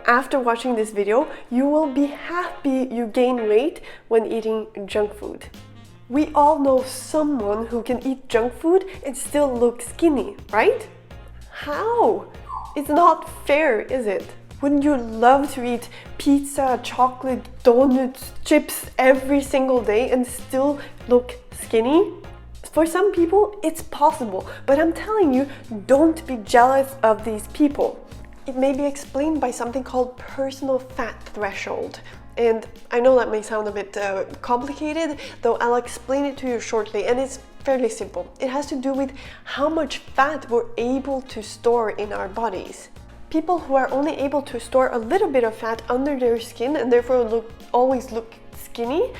after watching this video, you will be happy you gain weight when eating junk food. We all know someone who can eat junk food and still look skinny, right? How? It's not fair, is it? Wouldn't you love to eat pizza, chocolate, donuts, chips every single day and still look skinny? For some people, it's possible, but I'm telling you, don't be jealous of these people. It may be explained by something called personal fat threshold. And I know that may sound a bit complicated, though I'll explain it to you shortly, and it's fairly simple. It has to do with how much fat we're able to store in our bodies. People who are only able to store a little bit of fat under their skin and therefore always look skinny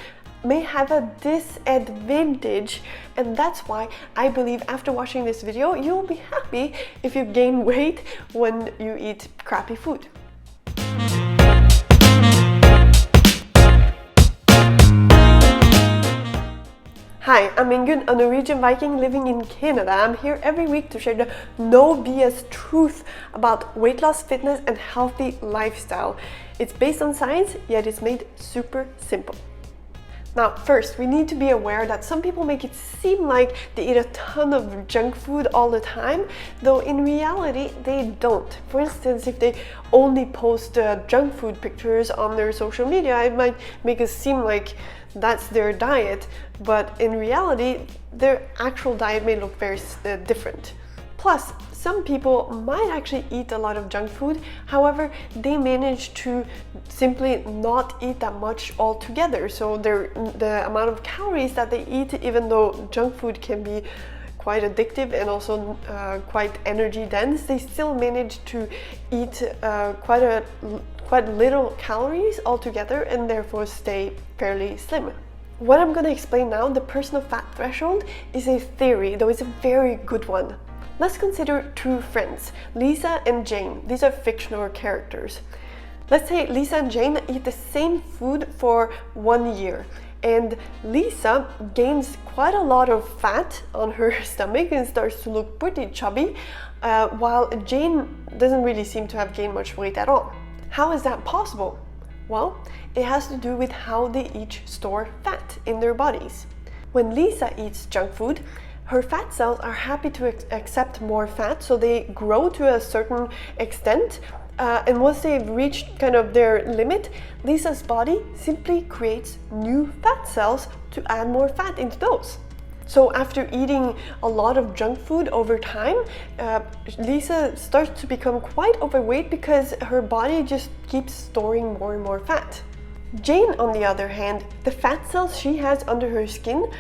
may have a disadvantage, and that's why I believe after watching this video you'll be happy if you gain weight when you eat crappy food. Hi, I'm Ingunn, a Norwegian Viking living in Canada. I'm here every week to share the no BS truth about weight loss, fitness, and healthy lifestyle. It's based on science, yet it's made super simple. Now, first, we need to be aware that some people make it seem like they eat a ton of junk food all the time, though in reality, they don't. For instance, if they only post junk food pictures on their social media, it might make it seem like that's their diet, but in reality, their actual diet may look very different. Plus, some people might actually eat a lot of junk food, however, they manage to simply not eat that much altogether. So the amount of calories that they eat, even though junk food can be quite addictive and also quite energy dense, they still manage to eat quite little calories altogether and therefore stay fairly slim. What I'm going to explain now, the personal fat threshold, is a theory, though it's a very good one. Let's consider two friends, Lisa and Jane. These are fictional characters. Let's say Lisa and Jane eat the same food for 1 year, and Lisa gains quite a lot of fat on her stomach and starts to look pretty chubby, while Jane doesn't really seem to have gained much weight at all. How is that possible? Well, it has to do with how they each store fat in their bodies. When Lisa eats junk food, her fat cells are happy to accept more fat, so they grow to a certain extent, and once they've reached kind of their limit, Lisa's body simply creates new fat cells to add more fat into those. So after eating a lot of junk food over time, Lisa starts to become quite overweight because her body just keeps storing more and more fat. Jane, on the other hand, the fat cells she has under her skin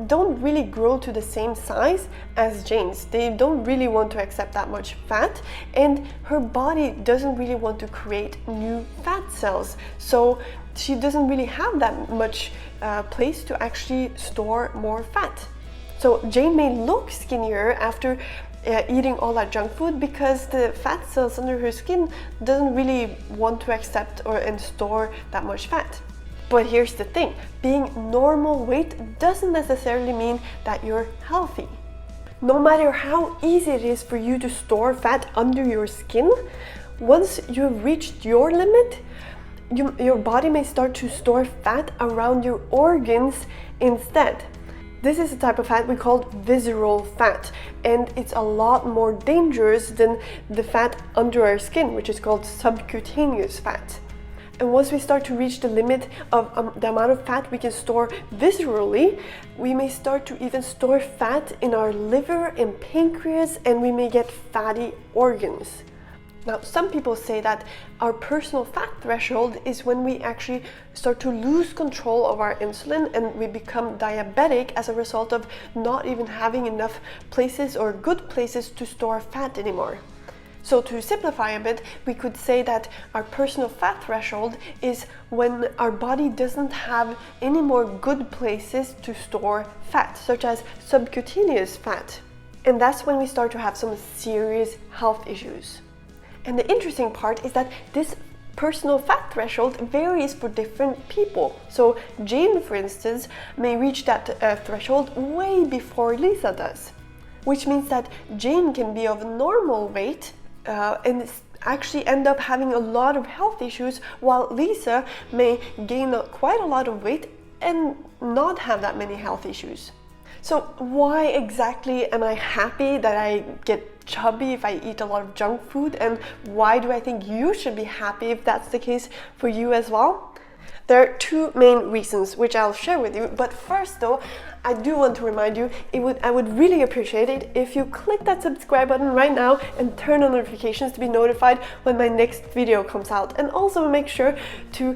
don't really grow to the same size as Jane's. They don't really want to accept that much fat, and her body doesn't really want to create new fat cells. So she doesn't really have that much place to actually store more fat. So Jane may look skinnier after eating all that junk food because the fat cells under her skin doesn't really want to accept and store that much fat. But here's the thing, being normal weight doesn't necessarily mean that you're healthy. No matter how easy it is for you to store fat under your skin, once you've reached your limit, your body may start to store fat around your organs instead. This is a type of fat we call visceral fat, and it's a lot more dangerous than the fat under our skin, which is called subcutaneous fat. And once we start to reach the limit of the amount of fat we can store viscerally, we may start to even store fat in our liver and pancreas, and we may get fatty organs. Now, some people say that our personal fat threshold is when we actually start to lose control of our insulin and we become diabetic as a result of not even having enough places or good places to store fat anymore. So to simplify a bit, we could say that our personal fat threshold is when our body doesn't have any more good places to store fat, such as subcutaneous fat. And that's when we start to have some serious health issues. And the interesting part is that this personal fat threshold varies for different people. So Jane, for instance, may reach that threshold way before Lisa does, which means that Jane can be of normal weight and actually end up having a lot of health issues, while Lisa may gain quite a lot of weight and not have that many health issues. So why exactly am I happy that I get chubby if I eat a lot of junk food, and why do I think you should be happy if that's the case for you as well? There are two main reasons which I'll share with you, but first though, I do want to remind you, I would really appreciate it if you click that subscribe button right now and turn on notifications to be notified when my next video comes out, and also make sure to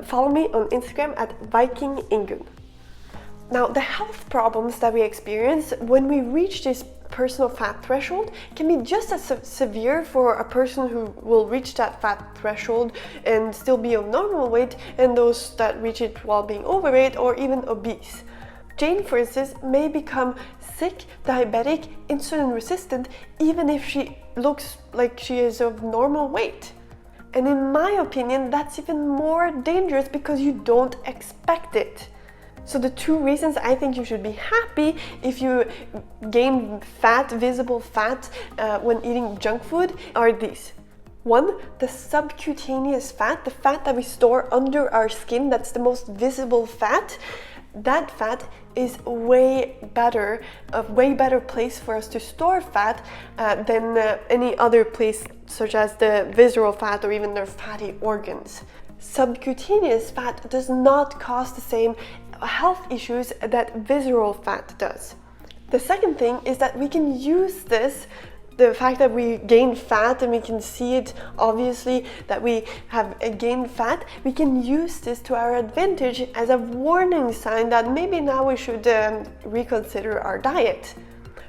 follow me on Instagram at Viking Ingunn. Now, the health problems that we experience when we reach this personal fat threshold can be just as severe for a person who will reach that fat threshold and still be of normal weight, and those that reach it while being overweight or even obese. Jane, for instance, may become sick, diabetic, insulin resistant, even if she looks like she is of normal weight. And in my opinion, that's even more dangerous because you don't expect it. So the two reasons I think you should be happy if you gain fat, visible fat, when eating junk food are these. One, the subcutaneous fat, the fat that we store under our skin, that's the most visible fat. That fat is a way better place for us to store fat than any other place, such as the visceral fat or even their fatty organs. Subcutaneous fat does not cause the same health issues that visceral fat does. The second thing is that we can use this, the fact that we gain fat, and we can see it obviously that we have gained fat, we can use this to our advantage as a warning sign that maybe now we should reconsider our diet.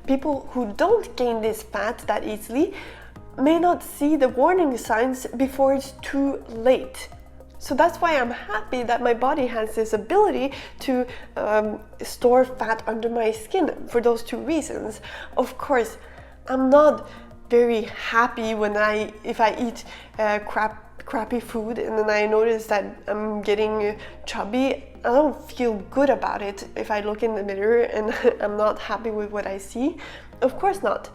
People who don't gain this fat that easily may not see the warning signs before it's too late. So that's why I'm happy that my body has this ability to store fat under my skin, for those two reasons. Of course, I'm not very happy if I eat crappy food and then I notice that I'm getting chubby. I don't feel good about it if I look in the mirror and I'm not happy with what I see. Of course not.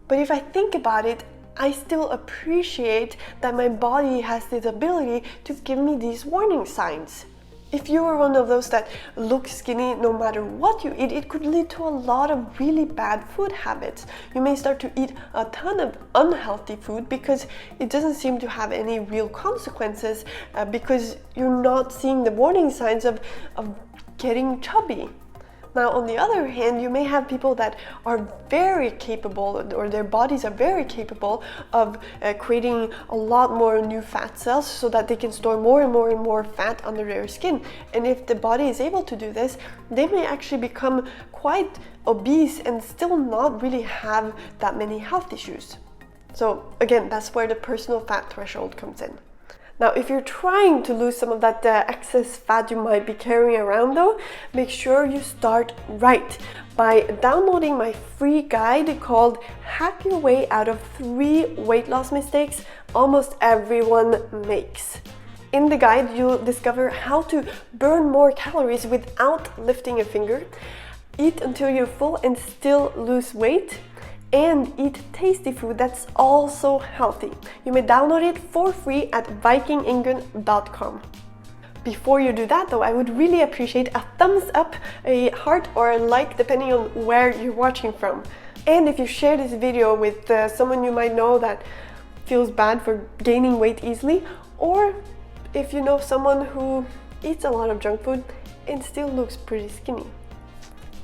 But if I think about it, I still appreciate that my body has this ability to give me these warning signs. If you are one of those that look skinny no matter what you eat, it could lead to a lot of really bad food habits. You may start to eat a ton of unhealthy food because it doesn't seem to have any real consequences, because you're not seeing the warning signs of getting chubby. Now, on the other hand, you may have people that are very capable, or their bodies are very capable of creating a lot more new fat cells so that they can store more and more and more fat under their skin. And if the body is able to do this, they may actually become quite obese and still not really have that many health issues. So again, that's where the personal fat threshold comes in. Now, if you're trying to lose some of that excess fat you might be carrying around though, make sure you start right by downloading my free guide called Hack Your Way Out of 3 Weight Loss Mistakes Almost Everyone Makes. In the guide, you'll discover how to burn more calories without lifting a finger, eat until you're full and still lose weight, and eat tasty food that's also healthy. You may download it for free at vikingingunn.com. Before you do that though, I would really appreciate a thumbs up, a heart, or a like depending on where you're watching from. And if you share this video with someone you might know that feels bad for gaining weight easily, or if you know someone who eats a lot of junk food and still looks pretty skinny.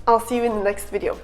I'll see you in the next video.